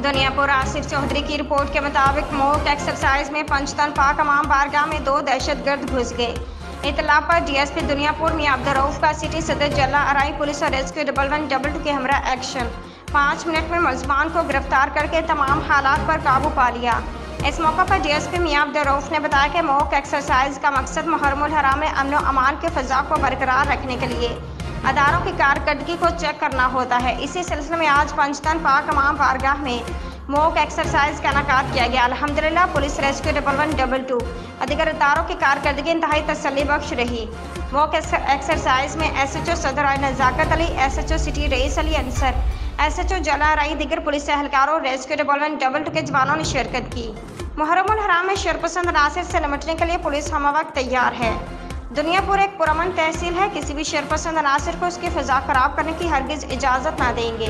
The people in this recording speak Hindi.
दुनियापुर आसिफ चौधरी की रिपोर्ट के मुताबिक मॉक एक्सरसाइज में पंचतन पाक अमाम बारगाह में 2 दहशतगर्द घुस गए। इतला पर डीएसपी दुनियापुर मियां अब्दुर्रऊफ का सिटी सदर जला अराई पुलिस और रेस्क्यू 1112 के हमरा एक्शन 5 मिनट में मुलजमान को गिरफ्तार करके तमाम हालात पर काबू पा लिया। इस मौका पर डीएसपी मियां अब्दुर्रऊफ ने बताया कि मॉक एक्सरसाइज का मकसद मुहर्रमुल हराम में अमन व अमान के फ़ज़ा को बरकरार रखने के लिए अदारों की कारकर्दगी को चेक करना होता है। इसी सिलसिले में आज पंचतन पाक अमाम बारगाह में मॉक एक्सरसाइज का इनेकाद किया गया। अल्हम्दुलिल्लाह पुलिस रेस्क्यू 1112 अधिकार अदारों की कारकर्दगी इंतहाई तसल्ली बख्श रही। मॉक एक्सरसाइज में एसएचओ सदर आई नज़ाकत Ali, SHO city rice Ali Ansar, SHO जला राई दिगर पुलिस एहलकारों रेस्क्यू 1112 के जवानों ने शिरकत की। मुहर्रमुल हराम में शरपसंद अनासर से निपटने के लिए पुलिस हम वक्त तैयार है। दुनियापुर एक पुरअमन तहसील है, किसी भी शरपसंद अनासर को उसकी फ़ज़ा ख़राब करने की हरगिज़ इजाज़त ना देंगे।